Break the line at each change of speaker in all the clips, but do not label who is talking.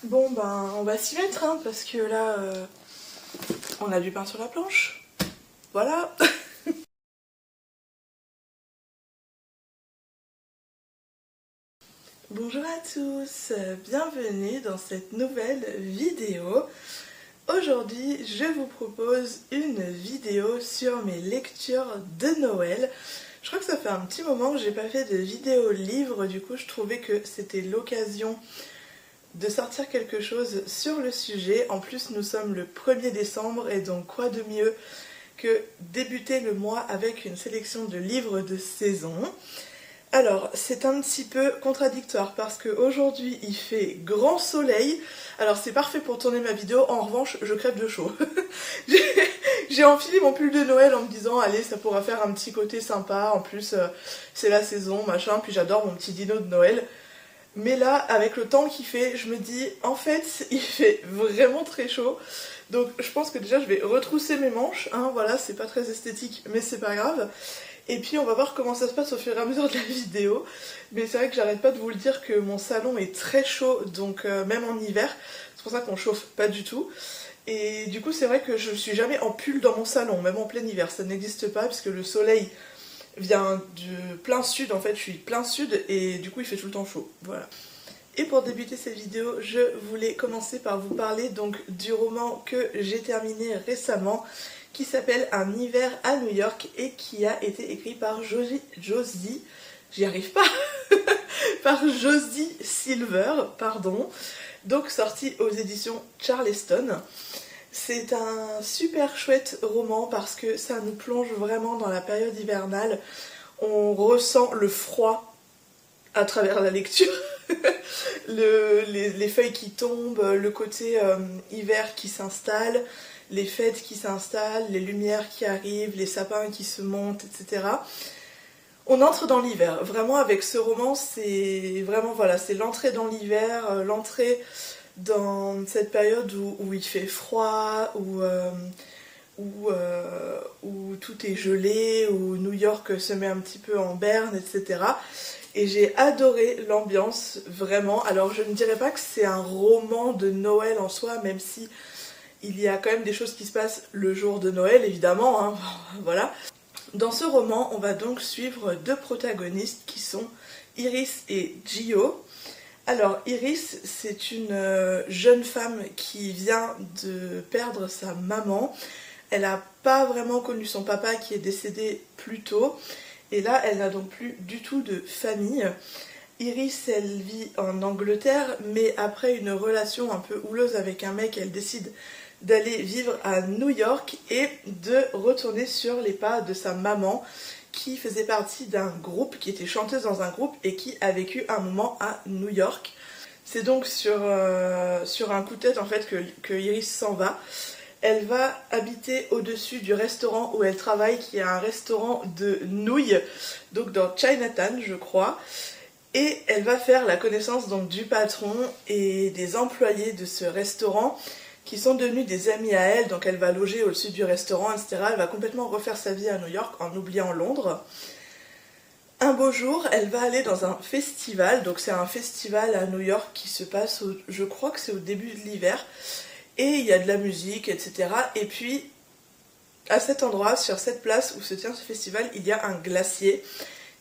Bon ben on va s'y mettre hein, parce que là on a du pain sur la planche. Voilà. Bonjour à tous, bienvenue dans cette nouvelle vidéo. Aujourd'hui je vous propose une vidéo sur mes lectures de Noël. Je crois que ça fait un petit moment que j'ai pas fait de vidéo livre, du coup je trouvais que c'était l'occasion de sortir quelque chose sur le sujet. En plus nous sommes le 1er décembre et donc quoi de mieux que débuter le mois avec une sélection de livres de saison. Alors c'est un petit peu contradictoire parce qu'aujourd'hui il fait grand soleil, alors c'est parfait pour tourner ma vidéo, en revanche je crève de chaud. J'ai enfilé mon pull de Noël en me disant allez ça pourra faire un petit côté sympa, en plus c'est la saison machin, puis j'adore mon petit dino de Noël. Mais là, avec le temps qu'il fait, je me dis, en fait, il fait vraiment très chaud. Donc je pense que déjà je vais retrousser mes manches, hein, voilà, c'est pas très esthétique, mais c'est pas grave. Et puis on va voir comment ça se passe au fur et à mesure de la vidéo. Mais c'est vrai que j'arrête pas de vous le dire que mon salon est très chaud, donc même en hiver, c'est pour ça qu'on chauffe pas du tout. Et du coup c'est vrai que je suis jamais en pull dans mon salon, même en plein hiver, ça n'existe pas, puisque le soleil vient du plein sud, en fait je suis plein sud et du coup il fait tout le temps chaud, voilà. Et pour débuter cette vidéo, je voulais commencer par vous parler donc du roman que j'ai terminé récemment, qui s'appelle Un hiver à New York et qui a été écrit par Josie, j'y arrive pas, par Josie Silver, pardon, donc sorti aux éditions Charleston. C'est un super chouette roman parce que ça nous plonge vraiment dans la période hivernale. On ressent le froid à travers la lecture. Les feuilles qui tombent, le côté hiver qui s'installe, les fêtes qui s'installent, les lumières qui arrivent, les sapins qui se montent, etc. On entre dans l'hiver. Vraiment avec ce roman, c'est vraiment voilà, c'est l'entrée dans l'hiver, l'entrée dans cette période où il fait froid, où tout est gelé, où New York se met un petit peu en berne, etc. Et j'ai adoré l'ambiance, vraiment. Alors je ne dirais pas que c'est un roman de Noël en soi, même si il y a quand même des choses qui se passent le jour de Noël, évidemment, hein, voilà. Dans ce roman, on va donc suivre deux protagonistes qui sont Iris et Gio. Alors Iris, c'est une jeune femme qui vient de perdre sa maman. Elle n'a pas vraiment connu son papa qui est décédé plus tôt. Et là, elle n'a donc plus du tout de famille. Iris, elle vit en Angleterre, mais après une relation un peu houleuse avec un mec, elle décide d'aller vivre à New York et de retourner sur les pas de sa maman, qui faisait partie d'un groupe, qui était chanteuse dans un groupe et qui a vécu un moment à New York. C'est donc sur un coup de tête en fait que Iris s'en va. Elle va habiter au-dessus du restaurant où elle travaille, qui est un restaurant de nouilles, donc dans Chinatown je crois. Et elle va faire la connaissance donc du patron et des employés de ce restaurant, qui sont devenus des amis à elle, donc elle va loger au-dessus du restaurant, etc. Elle va complètement refaire sa vie à New York en oubliant Londres. Un beau jour, elle va aller dans un festival, donc c'est un festival à New York qui se passe, je crois que c'est au début de l'hiver, et il y a de la musique, etc. Et puis, à cet endroit, sur cette place où se tient ce festival, il y a un glacier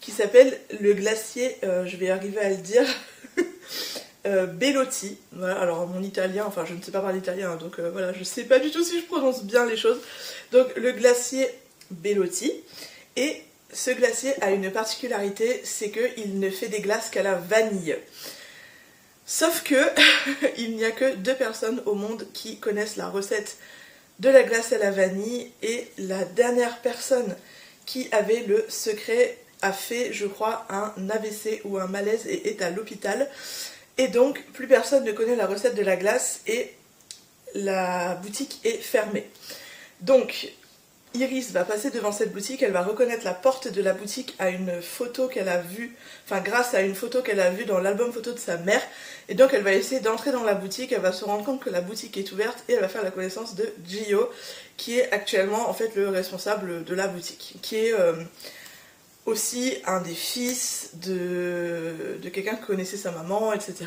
qui s'appelle le glacier, je vais arriver à le dire, Belotti. Voilà, alors mon italien, enfin je ne sais pas parler italien, donc voilà, je sais pas du tout si je prononce bien les choses. Donc le glacier Belotti, et ce glacier a une particularité, c'est qu'il ne fait des glaces qu'à la vanille. Sauf que il n'y a que 2 personnes au monde qui connaissent la recette de la glace à la vanille, et la dernière personne qui avait le secret a fait, je crois, un AVC ou un malaise et est à l'hôpital. Et donc, plus personne ne connaît la recette de la glace et la boutique est fermée. Donc, Iris va passer devant cette boutique, elle va reconnaître la porte de la boutique à une photo qu'elle a vue, enfin grâce à une photo qu'elle a vue dans l'album photo de sa mère, et donc elle va essayer d'entrer dans la boutique, elle va se rendre compte que la boutique est ouverte et elle va faire la connaissance de Gio, qui est actuellement en fait le responsable de la boutique, qui est aussi un des fils de quelqu'un qui connaissait sa maman, etc.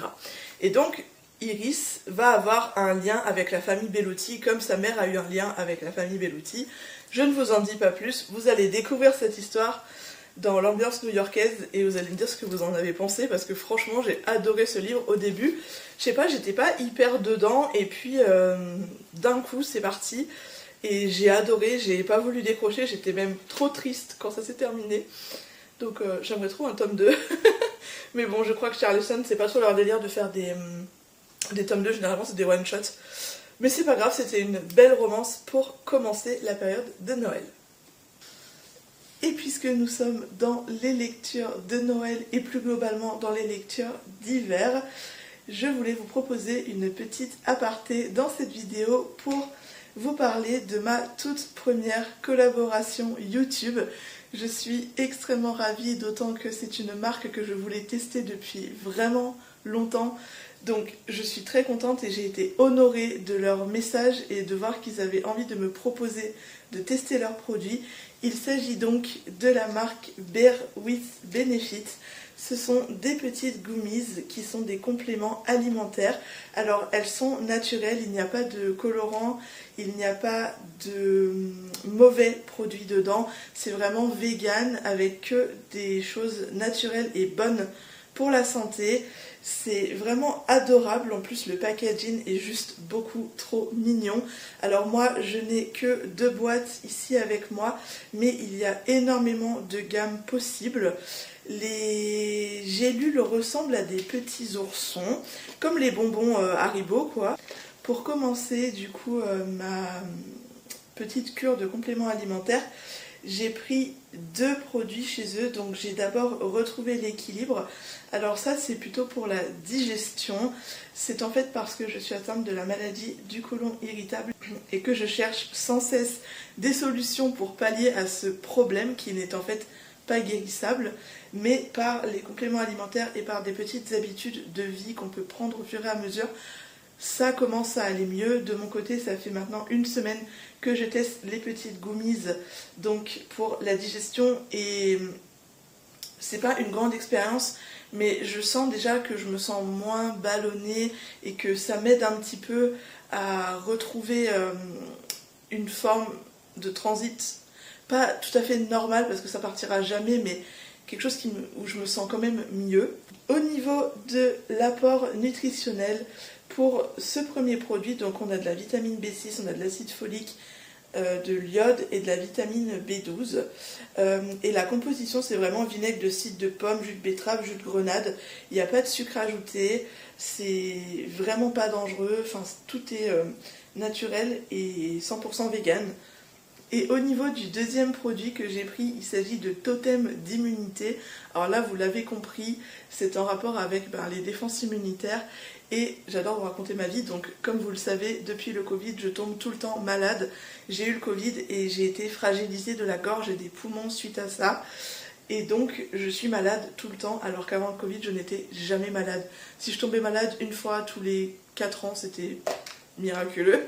Et donc Iris va avoir un lien avec la famille Bellotti, comme sa mère a eu un lien avec la famille Bellotti. Je ne vous en dis pas plus, vous allez découvrir cette histoire dans l'ambiance new-yorkaise et vous allez me dire ce que vous en avez pensé, parce que franchement j'ai adoré ce livre au début. Je sais pas, j'étais pas hyper dedans et puis d'un coup c'est parti et j'ai adoré, j'ai pas voulu décrocher, j'étais même trop triste quand ça s'est terminé. Donc j'aimerais trop un tome 2. Mais bon, je crois que Charleston c'est pas trop leur délire de faire des tomes 2, généralement c'est des one-shots. Mais c'est pas grave, c'était une belle romance pour commencer la période de Noël. Et puisque nous sommes dans les lectures de Noël et plus globalement dans les lectures d'hiver, je voulais vous proposer une petite aparté dans cette vidéo pour vous parler de ma toute première collaboration YouTube. Je suis extrêmement ravie, d'autant que c'est une marque que je voulais tester depuis vraiment longtemps. Donc je suis très contente et j'ai été honorée de leur message et de voir qu'ils avaient envie de me proposer de tester leurs produits. Il s'agit donc de la marque Bear with Benefit. Ce sont des petites gummies qui sont des compléments alimentaires. Alors elles sont naturelles, il n'y a pas de colorant, il n'y a pas de mauvais produits dedans. C'est vraiment vegan avec que des choses naturelles et bonnes pour la santé. C'est vraiment adorable, en plus le packaging est juste beaucoup trop mignon. Alors moi je n'ai que 2 boîtes ici avec moi, mais il y a énormément de gammes possibles. Les gélules ressemblent à des petits oursons, comme les bonbons Haribo quoi. Pour commencer du coup ma petite cure de compléments alimentaires, j'ai pris 2 produits chez eux, donc j'ai d'abord retrouvé l'équilibre. Alors ça c'est plutôt pour la digestion, c'est en fait parce que je suis atteinte de la maladie du côlon irritable et que je cherche sans cesse des solutions pour pallier à ce problème qui n'est en fait pas guérissable, mais par les compléments alimentaires et par des petites habitudes de vie qu'on peut prendre au fur et à mesure. Ça commence à aller mieux. De mon côté, ça fait maintenant 1 semaine que je teste les petites gummies donc pour la digestion et c'est pas une grande expérience, mais je sens déjà que je me sens moins ballonnée et que ça m'aide un petit peu à retrouver une forme de transit pas tout à fait normale parce que ça partira jamais, mais quelque chose où je me sens quand même mieux. Au niveau de l'apport nutritionnel, pour ce premier produit, donc on a de la vitamine B6, on a de l'acide folique, de l'iode et de la vitamine B12. Et la composition, c'est vraiment vinaigre de cidre de pomme, jus de betterave, jus de grenade. Il n'y a pas de sucre ajouté, c'est vraiment pas dangereux, enfin, tout est naturel et 100% vegan. Et au niveau du deuxième produit que j'ai pris, il s'agit de Totem d'immunité. Alors là, vous l'avez compris, c'est en rapport avec les défenses immunitaires. Et j'adore vous raconter ma vie, donc comme vous le savez, depuis le Covid, je tombe tout le temps malade. J'ai eu le Covid et j'ai été fragilisée de la gorge et des poumons suite à ça. Et donc je suis malade tout le temps, alors qu'avant le Covid, je n'étais jamais malade. Si je tombais malade 1 fois tous les 4 ans, c'était miraculeux.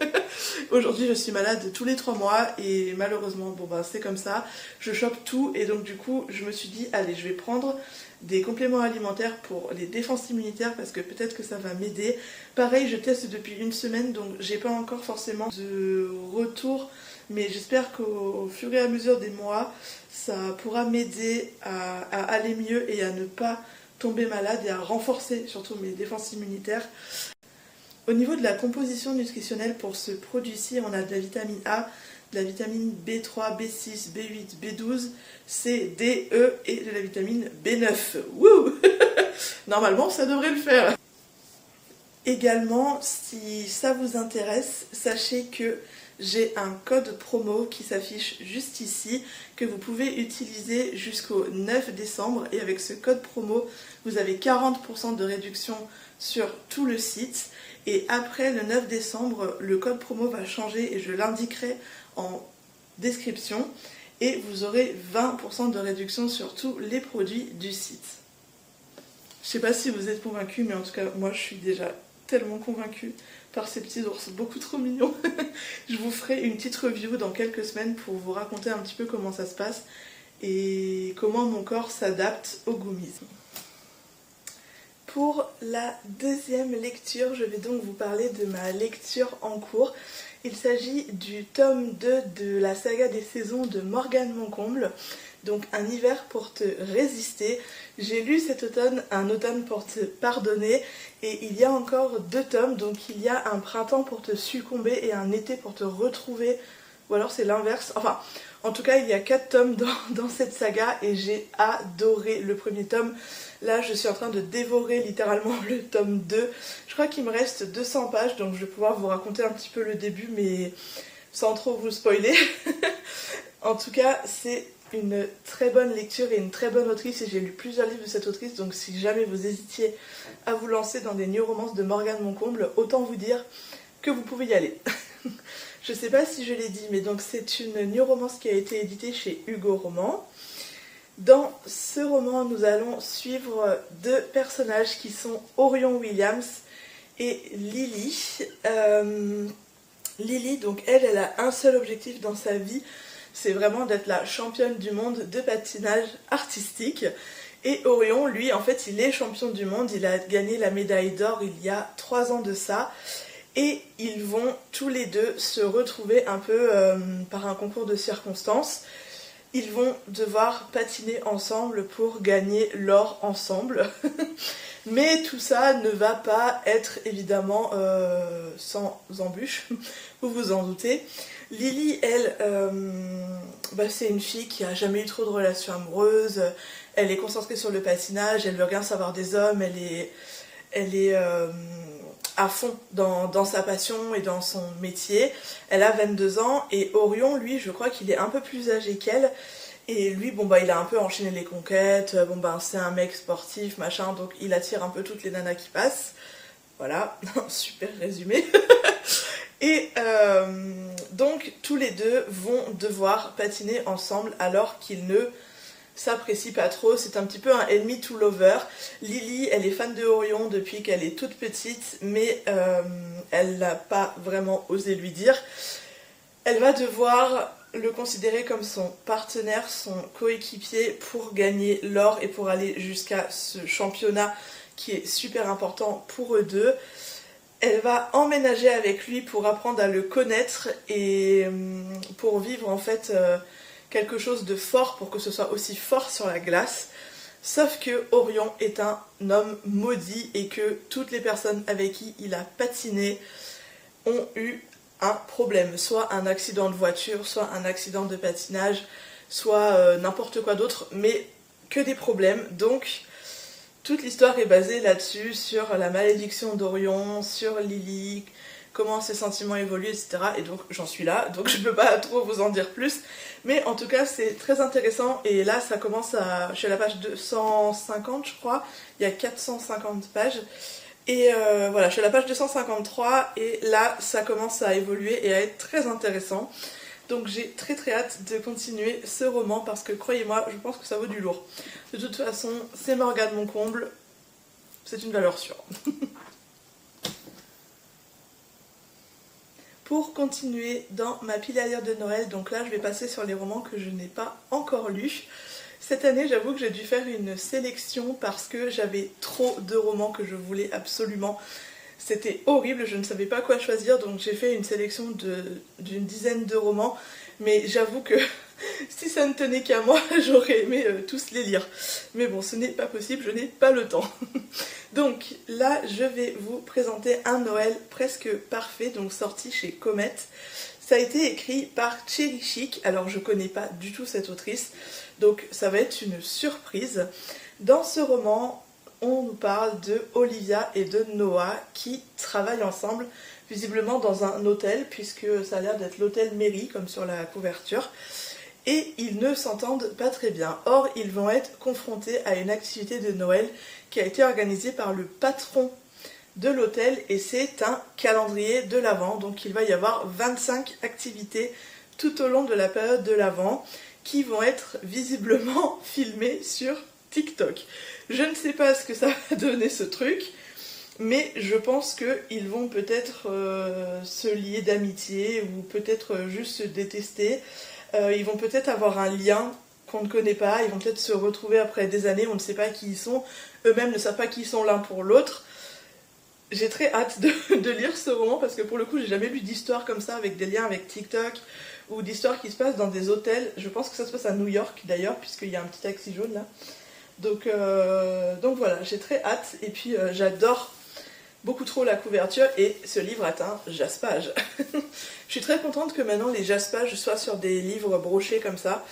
Aujourd'hui je suis malade tous les 3 mois et malheureusement c'est comme ça, je chope tout et donc du coup je me suis dit allez, je vais prendre des compléments alimentaires pour les défenses immunitaires parce que peut-être que ça va m'aider. Pareil, je teste depuis 1 semaine, donc j'ai pas encore forcément de retour, mais j'espère qu'au fur et à mesure des mois ça pourra m'aider à aller mieux et à ne pas tomber malade et à renforcer surtout mes défenses immunitaires. Au niveau de la composition nutritionnelle pour ce produit-ci, on a de la vitamine A, de la vitamine B3, B6, B8, B12, C, D, E et de la vitamine B9. Wouh Normalement, ça devrait le faire. Également, si ça vous intéresse, sachez que j'ai un code promo qui s'affiche juste ici, que vous pouvez utiliser jusqu'au 9 décembre. Et avec ce code promo, vous avez 40% de réduction sur tout le site. Et après le 9 décembre, le code promo va changer et je l'indiquerai en description. Et vous aurez 20% de réduction sur tous les produits du site. Je sais pas si vous êtes convaincus, mais en tout cas, moi je suis déjà tellement convaincue par ces petits ours beaucoup trop mignons. Je vous ferai une petite review dans quelques semaines pour vous raconter un petit peu comment ça se passe et comment mon corps s'adapte aux gummies. Pour la deuxième lecture, je vais donc vous parler de ma lecture en cours. Il s'agit du tome 2 de la saga des saisons de Morgane Moncomble, donc Un hiver pour te résister. J'ai lu cet automne Un automne pour te pardonner, et il y a encore 2 tomes, donc il y a Un printemps pour te succomber et Un été pour te retrouver, ou alors c'est l'inverse, enfin en tout cas il y a 4 tomes dans cette saga et j'ai adoré le premier tome. Là je suis en train de dévorer littéralement le tome 2, je crois qu'il me reste 200 pages, donc je vais pouvoir vous raconter un petit peu le début mais sans trop vous spoiler. En tout cas c'est une très bonne lecture et une très bonne autrice, et j'ai lu plusieurs livres de cette autrice, donc si jamais vous hésitiez à vous lancer dans des new romances de Morgane Moncomble, autant vous dire que vous pouvez y aller. Je sais pas si je l'ai dit, mais donc c'est une new romance qui a été éditée chez Hugo Roman. Dans ce roman, nous allons suivre 2 personnages qui sont Orion Williams et Lily. Lily, donc elle a un seul objectif dans sa vie, c'est vraiment d'être la championne du monde de patinage artistique. Et Orion, lui, en fait, il est champion du monde, il a gagné la médaille d'or il y a 3 ans de ça. Et ils vont tous les deux se retrouver un peu par un concours de circonstances. Ils vont devoir patiner ensemble pour gagner l'or ensemble. Mais tout ça ne va pas être évidemment sans embûches, vous vous en doutez. Lily, elle, c'est une fille qui a jamais eu trop de relations amoureuses. Elle est concentrée sur le patinage, elle veut rien savoir des hommes, elle est à fond dans sa passion et dans son métier. Elle a 22 ans et Orion, lui, je crois qu'il est un peu plus âgé qu'elle. Et lui, il a un peu enchaîné les conquêtes, c'est un mec sportif, machin, donc il attire un peu toutes les nanas qui passent. Voilà, super résumé. Et donc tous les deux vont devoir patiner ensemble alors qu'ils ne s'apprécient pas trop. C'est un petit peu un enemy to lover. Lily, elle est fan de Orion depuis qu'elle est toute petite, mais elle n'a pas vraiment osé lui dire. Elle va devoir le considérer comme son partenaire, son coéquipier pour gagner l'or et pour aller jusqu'à ce championnat qui est super important pour eux deux. Elle va emménager avec lui pour apprendre à le connaître et pour vivre en fait quelque chose de fort, pour que ce soit aussi fort sur la glace. Sauf que Orion est un homme maudit et que toutes les personnes avec qui il a patiné ont eu un problème, soit un accident de voiture, soit un accident de patinage, soit n'importe quoi d'autre, mais que des problèmes. Donc toute l'histoire est basée là-dessus, sur la malédiction d'Orion, sur Lily, comment ses sentiments évoluent, etc. Et donc j'en suis là, donc je peux pas trop vous en dire plus. Mais en tout cas c'est très intéressant, et là ça commence à... Je suis à la page 250 je crois, il y a 450 pages. Et voilà, je suis à la page 253 et là ça commence à évoluer et à être très intéressant. Donc j'ai très très hâte de continuer ce roman parce que croyez-moi, je pense que ça vaut du lourd. De toute façon, c'est Morgane Moncomble, c'est une valeur sûre. Pour continuer dans ma pile à lire de Noël, donc là je vais passer sur les romans que je n'ai pas encore lus. Cette année, j'avoue que j'ai dû faire une sélection parce que j'avais trop de romans que je voulais absolument. C'était horrible, je ne savais pas quoi choisir, donc j'ai fait une sélection d'une dizaine de romans. Mais j'avoue que si ça ne tenait qu'à moi, j'aurais aimé tous les lire. Mais bon, ce n'est pas possible, je n'ai pas le temps. Donc là, je vais vous présenter un Noël presque parfait, donc sorti chez Comet. Ça a été écrit par Cherry Chic, alors je connais pas du tout cette autrice, donc ça va être une surprise. Dans ce roman, on nous parle de Olivia et de Noah qui travaillent ensemble, visiblement dans un hôtel, puisque ça a l'air d'être l'hôtel Mairie, comme sur la couverture. Et ils ne s'entendent pas très bien. Or, ils vont être confrontés à une activité de Noël qui a été organisée par le patron de l'hôtel, et c'est un calendrier de l'Avent. Donc il va y avoir 25 activités tout au long de la période de l'Avent qui vont être visiblement filmées sur TikTok. Je ne sais pas ce que ça va donner ce truc, mais je pense qu'ils vont peut-être se lier d'amitié ou peut-être juste se détester. Ils vont peut-être avoir un lien qu'on ne connaît pas, ils vont peut-être se retrouver après des années, on ne sait pas qui ils sont, eux-mêmes ne savent pas qui ils sont l'un pour l'autre. J'ai très hâte de lire ce roman parce que pour le coup j'ai jamais lu d'histoire comme ça avec des liens avec TikTok ou d'histoires qui se passent dans des hôtels. Je pense que ça se passe à New York d'ailleurs puisqu'il y a un petit taxi jaune là. Donc voilà, j'ai très hâte et puis j'adore beaucoup trop la couverture et ce livre atteint jaspage. Je suis très contente que maintenant les jaspages soient sur des livres brochés comme ça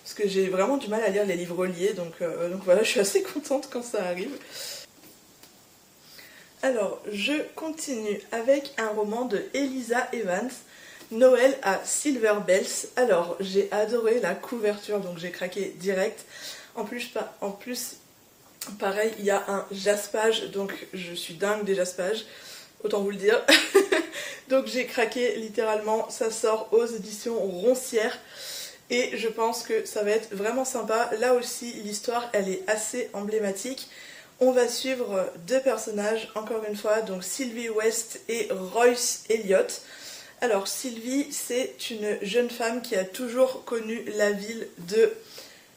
parce que j'ai vraiment du mal à lire les livres reliés donc voilà, je suis assez contente quand ça arrive. Alors, je continue avec un roman de Elisa Evans, Noël à Silver Bells. Alors, j'ai adoré la couverture, donc j'ai craqué direct. En plus, pareil, il y a un jaspage, donc je suis dingue des jaspages, autant vous le dire. Donc j'ai craqué littéralement, ça sort aux éditions Roncière. Et je pense que ça va être vraiment sympa. Là aussi, l'histoire, elle est assez emblématique. On va suivre deux personnages, encore une fois, donc Sylvie West et Royce Elliott. Alors Sylvie, c'est une jeune femme qui a toujours connu la ville de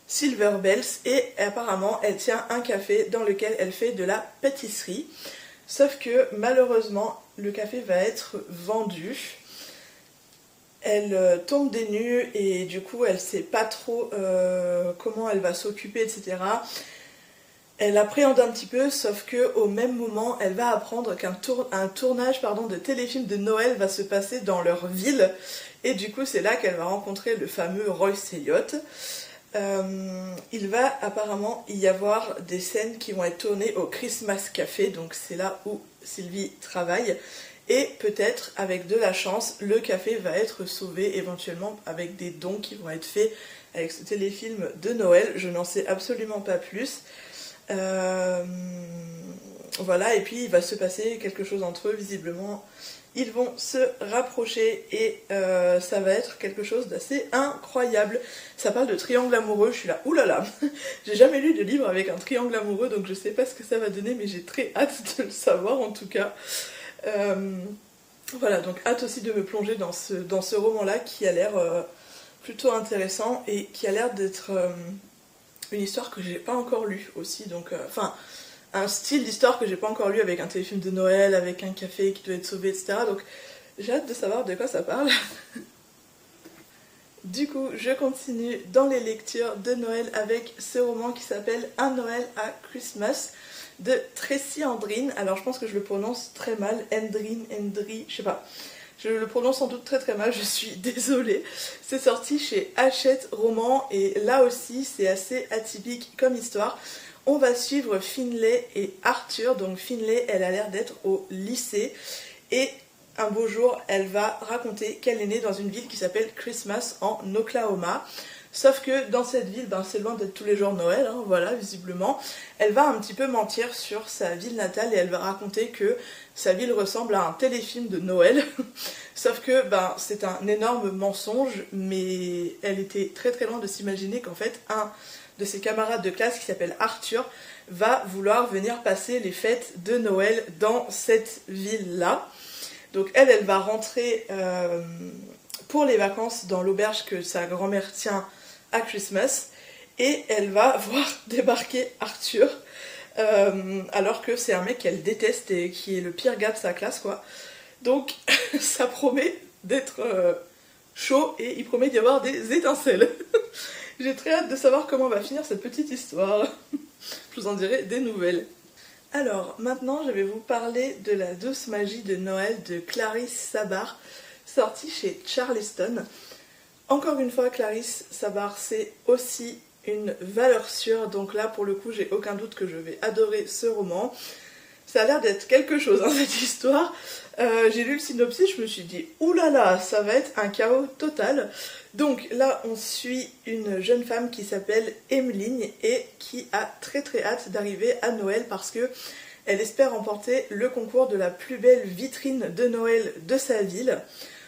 Silver Bells et apparemment elle tient un café dans lequel elle fait de la pâtisserie. Sauf que malheureusement, le café va être vendu. Elle tombe des nues et du coup elle sait pas trop comment elle va s'occuper, etc. Elle appréhende un petit peu, sauf que au même moment, elle va apprendre qu'un tournage de téléfilm de Noël va se passer dans leur ville. Et du coup, c'est là qu'elle va rencontrer le fameux Royce Elliott. Il va apparemment y avoir des scènes qui vont être tournées au Christmas Café, donc c'est là où Sylvie travaille. Et peut-être, avec de la chance, le café va être sauvé, éventuellement avec des dons qui vont être faits avec ce téléfilm de Noël. Je n'en sais absolument pas plus. Voilà, et puis il va se passer quelque chose entre eux, visiblement ils vont se rapprocher et ça va être quelque chose d'assez incroyable. Ça parle de triangle amoureux, je suis là, oulala, j'ai jamais lu de livre avec un triangle amoureux donc je sais pas ce que ça va donner mais j'ai très hâte de le savoir en tout cas. Voilà, donc hâte aussi de me plonger dans ce roman-là qui a l'air plutôt intéressant et qui a l'air d'être une histoire que j'ai pas encore lue aussi, donc un style d'histoire que j'ai pas encore lu avec un téléfilm de Noël, avec un café qui doit être sauvé, etc. Donc j'ai hâte de savoir de quoi ça parle. Du coup, je continue dans les lectures de Noël avec ce roman qui s'appelle Un Noël à Christmas de Tracy Andrine. Alors je pense que je le prononce très mal, Endry, je sais pas. Je le prononce sans doute très très mal, je suis désolée. C'est sorti chez Hachette Roman et là aussi c'est assez atypique comme histoire. On va suivre Finlay et Arthur. Donc Finlay, elle a l'air d'être au lycée et un beau jour, elle va raconter qu'elle est née dans une ville qui s'appelle Christmas en Oklahoma. Sauf que dans cette ville, c'est loin d'être tous les jours Noël, hein, voilà, visiblement. Elle va un petit peu mentir sur sa ville natale et elle va raconter que sa ville ressemble à un téléfilm de Noël. Sauf que c'est un énorme mensonge, mais elle était très très loin de s'imaginer qu'en fait, un de ses camarades de classe qui s'appelle Arthur va vouloir venir passer les fêtes de Noël dans cette ville-là. Donc elle va rentrer pour les vacances dans l'auberge que sa grand-mère tient à Christmas et elle va voir débarquer Arthur alors que c'est un mec qu'elle déteste et qui est le pire gars de sa classe quoi. Donc ça promet d'être chaud et il promet d'y avoir des étincelles. J'ai très hâte de savoir comment va finir cette petite histoire. Je vous en dirai des nouvelles. Alors, maintenant, je vais vous parler de La douce magie de Noël de Clarisse Sabar, sortie chez Charleston. Encore une fois, Clarisse Sabar, c'est aussi une valeur sûre, donc là, pour le coup, j'ai aucun doute que je vais adorer ce roman. Ça a l'air d'être quelque chose, hein, cette histoire. J'ai lu le synopsis, je me suis dit, oulala, ça va être un chaos total. Donc là, on suit une jeune femme qui s'appelle Emmeline et qui a très très hâte d'arriver à Noël parce que elle espère remporter le concours de la plus belle vitrine de Noël de sa ville.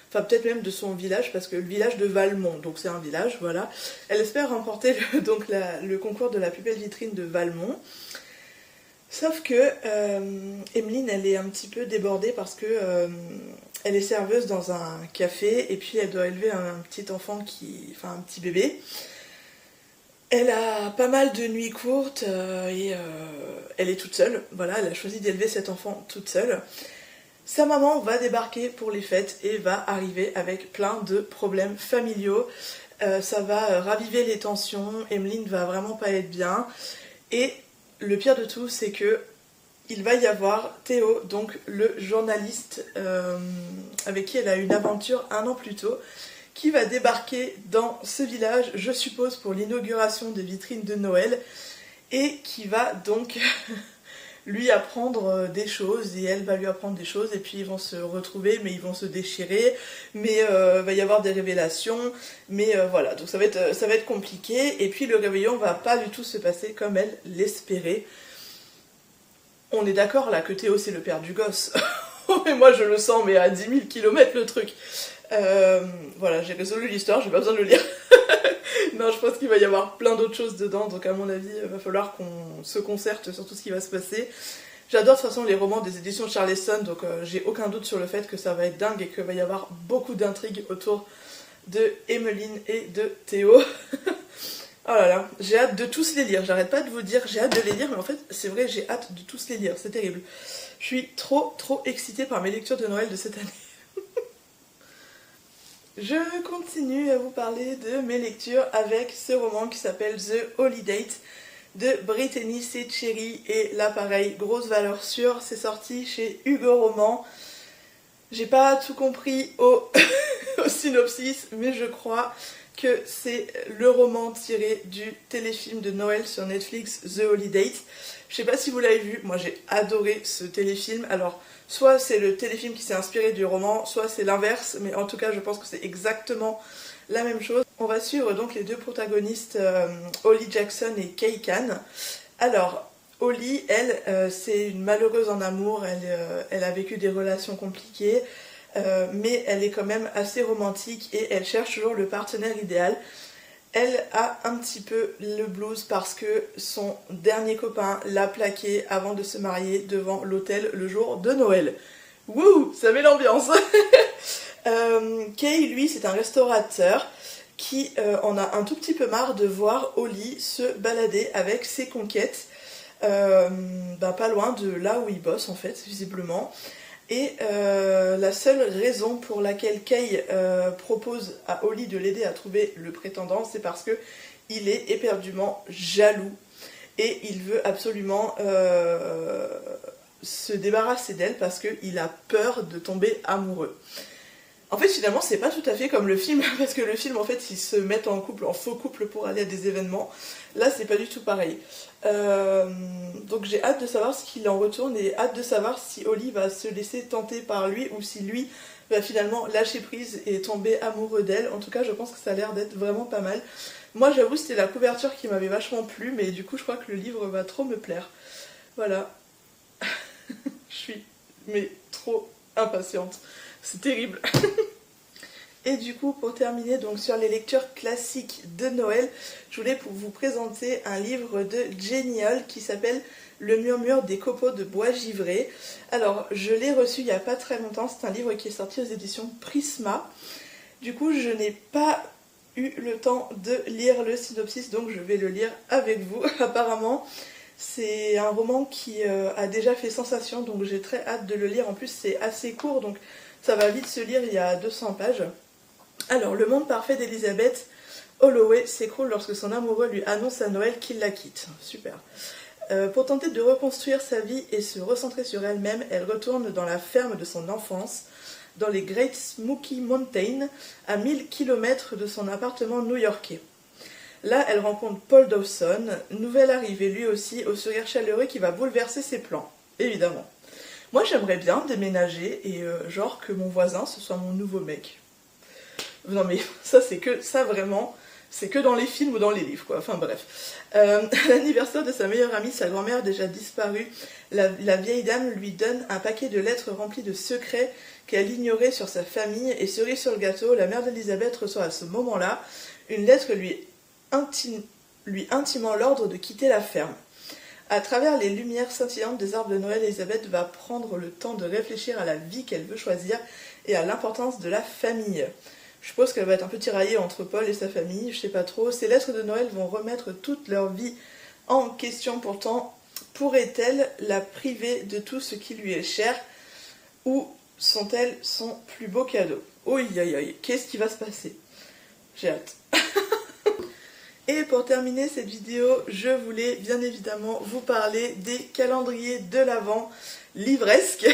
Enfin, peut-être même de son village, parce que le village de Valmont, donc c'est un village, voilà. Elle espère remporter le concours de la plus belle vitrine de Valmont. Sauf que Emmeline, elle est un petit peu débordée parce que elle est serveuse dans un café et puis elle doit élever un petit enfant un petit bébé. Elle a pas mal de nuits courtes et elle est toute seule. Voilà, elle a choisi d'élever cet enfant toute seule. Sa maman va débarquer pour les fêtes et va arriver avec plein de problèmes familiaux. Ça va raviver les tensions, Emmeline va vraiment pas être bien. Et le pire de tout, c'est que il va y avoir Théo, donc le journaliste avec qui elle a eu une aventure un an plus tôt, qui va débarquer dans ce village, je suppose pour l'inauguration des vitrines de Noël, et qui va donc lui apprendre des choses, et elle va lui apprendre des choses, et puis ils vont se retrouver, mais ils vont se déchirer, mais va y avoir des révélations, mais voilà, donc ça va être compliqué, et puis le réveillon va pas du tout se passer comme elle l'espérait. On est d'accord là que Théo c'est le père du gosse, mais moi je le sens, mais à 10 000 km le truc. Voilà, j'ai résolu l'histoire, j'ai pas besoin de le lire. Non, je pense qu'il va y avoir plein d'autres choses dedans, donc à mon avis, il va falloir qu'on se concerte sur tout ce qui va se passer. J'adore de toute façon les romans des éditions Charleston, donc j'ai aucun doute sur le fait que ça va être dingue et qu'il va y avoir beaucoup d'intrigues autour de Emmeline et de Théo. Oh là là, j'ai hâte de tous les lire, j'arrête pas de vous dire j'ai hâte de les lire, mais en fait c'est vrai, j'ai hâte de tous les lire, c'est terrible. Je suis trop excitée par mes lectures de Noël de cette année. Je continue à vous parler de mes lectures avec ce roman qui s'appelle The Holiday de Brittany C. Cherry. Et là pareil, grosse valeur sûre, c'est sorti chez Hugo Roman. J'ai pas tout compris au, au synopsis, mais je crois que c'est le roman tiré du téléfilm de Noël sur Netflix, The Holiday. Je sais pas si vous l'avez vu, moi j'ai adoré ce téléfilm. Alors, soit c'est le téléfilm qui s'est inspiré du roman, soit c'est l'inverse, mais en tout cas je pense que c'est exactement la même chose. On va suivre donc les deux protagonistes, Holly Jackson et Kay Cannes. Alors, Holly, elle, c'est une malheureuse en amour, elle a vécu des relations compliquées, mais elle est quand même assez romantique et elle cherche toujours le partenaire idéal. Elle a un petit peu le blues parce que son dernier copain l'a plaqué avant de se marier devant l'hôtel le jour de Noël. Wouh, ça met l'ambiance. Kay, lui, c'est un restaurateur qui en a un tout petit peu marre de voir Holly se balader avec ses conquêtes pas loin de là où il bosse en fait, visiblement. Et la seule raison pour laquelle Kay propose à Holly de l'aider à trouver le prétendant, c'est parce que il est éperdument jaloux et il veut absolument se débarrasser d'elle parce qu'il a peur de tomber amoureux. En fait, finalement, c'est pas tout à fait comme le film, parce que le film, en fait, ils se mettent en couple, en faux couple pour aller à des événements. Là, c'est pas du tout pareil. Donc j'ai hâte de savoir ce qu'il en retourne et hâte de savoir si Holly va se laisser tenter par lui ou si lui va finalement lâcher prise et tomber amoureux d'elle. En tout cas, je pense que ça a l'air d'être vraiment pas mal. Moi, j'avoue, c'était la couverture qui m'avait vachement plu, mais du coup, je crois que le livre va trop me plaire. Voilà. Je suis trop impatiente. C'est terrible. Et du coup, pour terminer donc sur les lectures classiques de Noël, je voulais vous présenter un livre de Jenny Hall qui s'appelle Le murmure des copeaux de bois givré. Alors, je l'ai reçu il n'y a pas très longtemps, c'est un livre qui est sorti aux éditions Prisma. Du coup, je n'ai pas eu le temps de lire le synopsis, donc je vais le lire avec vous. Apparemment, c'est un roman qui a déjà fait sensation, donc j'ai très hâte de le lire. En plus, c'est assez court, donc ça va vite se lire, il y a 200 pages. Alors, le monde parfait d'Elizabeth Holloway s'écroule lorsque son amoureux lui annonce à Noël qu'il la quitte. Super. Pour tenter de reconstruire sa vie et se recentrer sur elle-même, elle retourne dans la ferme de son enfance, dans les Great Smoky Mountains, à 1000 km de son appartement new-yorkais. Là, elle rencontre Paul Dawson, nouvel arrivé lui aussi, au sourire chaleureux qui va bouleverser ses plans, évidemment. Moi, j'aimerais bien déménager et genre que mon voisin, ce soit mon nouveau mec. Non mais ça vraiment, c'est que dans les films ou dans les livres quoi, enfin bref. À l'anniversaire de sa meilleure amie, sa grand-mère déjà disparue, la vieille dame lui donne un paquet de lettres remplies de secrets qu'elle ignorait sur sa famille et cerise sur le gâteau, la mère d'Elisabeth reçoit à ce moment-là une lettre lui intimant l'ordre de quitter la ferme. À travers les lumières scintillantes des arbres de Noël, Elisabeth va prendre le temps de réfléchir à la vie qu'elle veut choisir et à l'importance de la famille. Je suppose qu'elle va être un peu tiraillée entre Paul et sa famille, je sais pas trop. Ces lettres de Noël vont remettre toute leur vie en question pourtant. Pourrait-elle la priver de tout ce qui lui est cher, ou sont-elles son plus beau cadeau? Oui, aïe aïe, qu'est-ce qui va se passer? J'ai hâte. Et pour terminer cette vidéo, je voulais bien évidemment vous parler des calendriers de l'Avent livresques.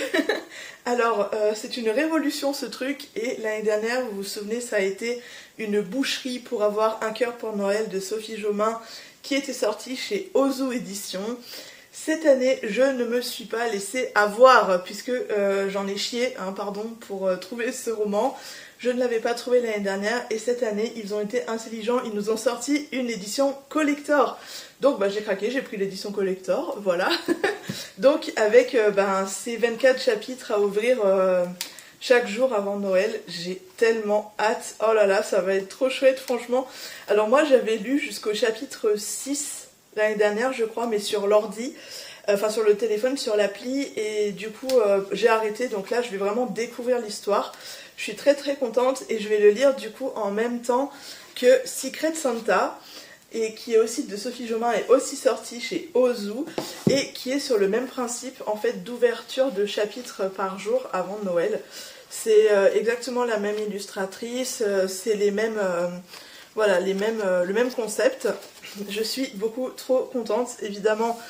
Alors, c'est une révolution ce truc, et l'année dernière, vous vous souvenez, ça a été une boucherie pour avoir un cœur pour Noël de Sophie Jomain qui était sorti chez Ozu Éditions. Cette année, je ne me suis pas laissée avoir, puisque j'en ai chié, pardon, pour trouver ce roman. Je ne l'avais pas trouvé l'année dernière, et cette année, ils ont été intelligents, ils nous ont sorti une édition collector. Donc j'ai craqué, j'ai pris l'édition collector, voilà. Donc avec ces 24 chapitres à ouvrir chaque jour avant Noël, j'ai tellement hâte. Oh là là, ça va être trop chouette, franchement. Alors moi, j'avais lu jusqu'au chapitre 6 l'année dernière, je crois, mais sur l'ordi, enfin sur le téléphone, sur l'appli, et du coup j'ai arrêté. Donc là, je vais vraiment découvrir l'histoire. Je suis très très contente, et je vais le lire du coup en même temps que Secret Santa, et qui est aussi de Sophie Jomain, est aussi sorti chez Ozu, et qui est sur le même principe en fait d'ouverture de chapitres par jour avant Noël. C'est exactement la même illustratrice, c'est les mêmes, voilà, le même concept. Je suis beaucoup trop contente. Évidemment,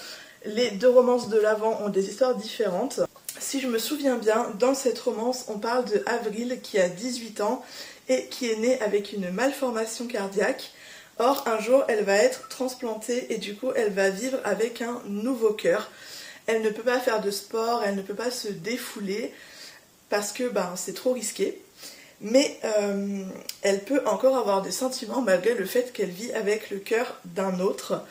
les deux romances de l'Avent ont des histoires différentes. Si je me souviens bien, dans cette romance, on parle de Avril qui a 18 ans et qui est née avec une malformation cardiaque. Or, un jour, elle va être transplantée et du coup, elle va vivre avec un nouveau cœur. Elle ne peut pas faire de sport, elle ne peut pas se défouler parce que c'est trop risqué. Mais elle peut encore avoir des sentiments malgré le fait qu'elle vit avec le cœur d'un autre.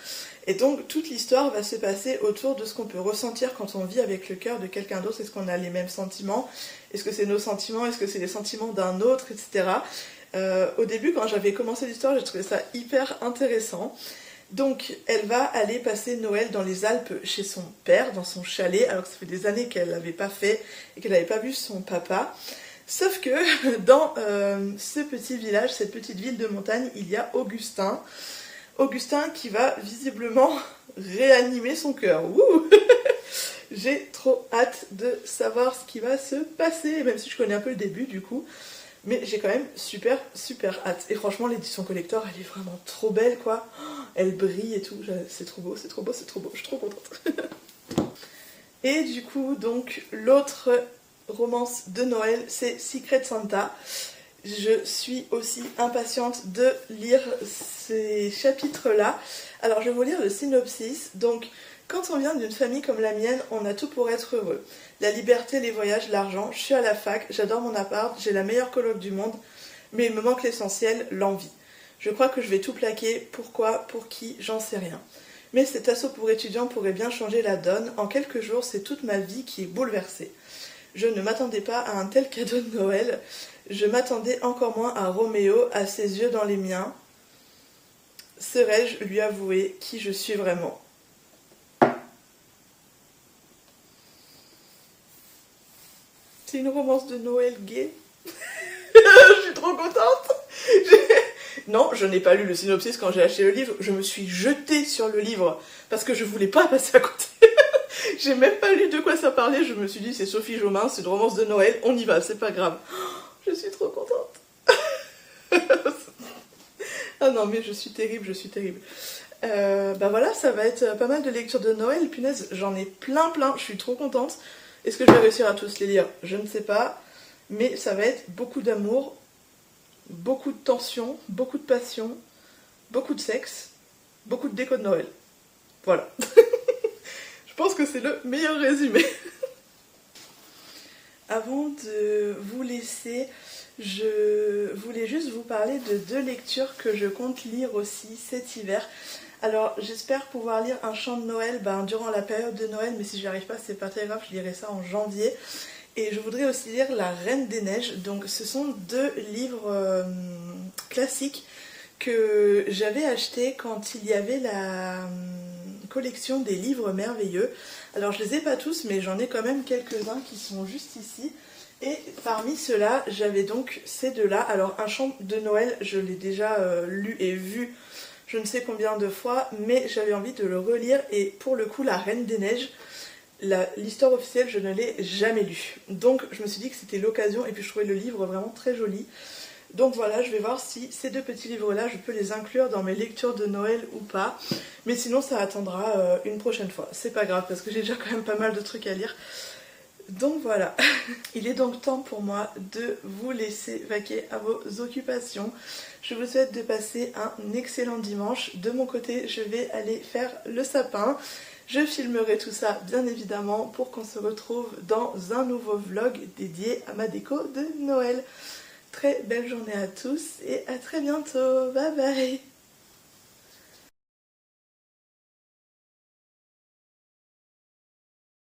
Et donc toute l'histoire va se passer autour de ce qu'on peut ressentir quand on vit avec le cœur de quelqu'un d'autre. Est-ce qu'on a les mêmes sentiments? Est-ce que c'est nos sentiments? Est-ce que c'est les sentiments d'un autre, etc. Au début, quand j'avais commencé l'histoire, j'ai trouvé ça hyper intéressant. Donc elle va aller passer Noël dans les Alpes chez son père, dans son chalet, alors que ça fait des années qu'elle l'avait pas fait et qu'elle n'avait pas vu son papa. Sauf que dans ce petit village, cette petite ville de montagne, il y a Augustin. Augustin qui va visiblement réanimer son cœur. J'ai trop hâte de savoir ce qui va se passer, même si je connais un peu le début du coup. Mais j'ai quand même super hâte. Et franchement, l'édition collector, elle est vraiment trop belle, quoi. Elle brille et tout. C'est trop beau, c'est trop beau, c'est trop beau. Je suis trop contente. Et du coup, donc, l'autre romance de Noël, c'est Secret Santa. Je suis aussi impatiente de lire ces chapitres-là. Alors, je vais vous lire le synopsis. Donc, quand on vient d'une famille comme la mienne, on a tout pour être heureux. La liberté, les voyages, l'argent, je suis à la fac, j'adore mon appart, j'ai la meilleure coloc du monde, mais il me manque l'essentiel, l'envie. Je crois que je vais tout plaquer, pourquoi, pour qui, j'en sais rien. Mais cet assaut pour étudiants pourrait bien changer la donne. En quelques jours, c'est toute ma vie qui est bouleversée. Je ne m'attendais pas à un tel cadeau de Noël. Je m'attendais encore moins à Roméo, à ses yeux dans les miens. Serais-je lui avouer qui je suis vraiment? C'est une romance de Noël gay. Je suis trop contente. Non, je n'ai pas lu le synopsis quand j'ai acheté le livre. Je me suis jetée sur le livre parce que je voulais pas passer à côté. J'ai même pas lu de quoi ça parlait. Je me suis dit, c'est Sophie Jomain, c'est une romance de Noël, on y va, c'est pas grave. Je suis trop contente. Ah non, mais je suis terrible, je suis terrible. Voilà, ça va être pas mal de lectures de Noël. Punaise, j'en ai plein, je suis trop contente. Est-ce que je vais réussir à tous les lire? Je ne sais pas. Mais ça va être beaucoup d'amour, beaucoup de tension, beaucoup de passion, beaucoup de sexe, beaucoup de déco de Noël. Voilà. Je pense que c'est le meilleur résumé. Avant de vous laisser, je voulais juste vous parler de 2 lectures que je compte lire aussi cet hiver. Alors j'espère pouvoir lire un chant de Noël durant la période de Noël, mais si j'y arrive pas, c'est pas très grave, je lirai ça en janvier. Et je voudrais aussi lire La Reine des Neiges. Donc ce sont 2 livres classiques que j'avais achetés quand il y avait la collection des livres merveilleux. Alors je les ai pas tous, mais j'en ai quand même quelques-uns qui sont juste ici. Et parmi ceux-là, j'avais donc ces deux-là. Alors un chant de Noël, je l'ai déjà lu et vu je ne sais combien de fois, mais j'avais envie de le relire et pour le coup La Reine des Neiges, l'histoire officielle je ne l'ai jamais lue. Donc je me suis dit que c'était l'occasion et puis je trouvais le livre vraiment très joli. Donc voilà, je vais voir si ces deux petits livres-là, je peux les inclure dans mes lectures de Noël ou pas. Mais sinon ça attendra une prochaine fois. C'est pas grave parce que j'ai déjà quand même pas mal de trucs à lire. Donc voilà, il est donc temps pour moi de vous laisser vaquer à vos occupations. Je vous souhaite de passer un excellent dimanche. De mon côté, je vais aller faire le sapin. Je filmerai tout ça bien évidemment pour qu'on se retrouve dans un nouveau vlog dédié à ma déco de Noël. Très belle journée à tous et à très bientôt. Bye bye.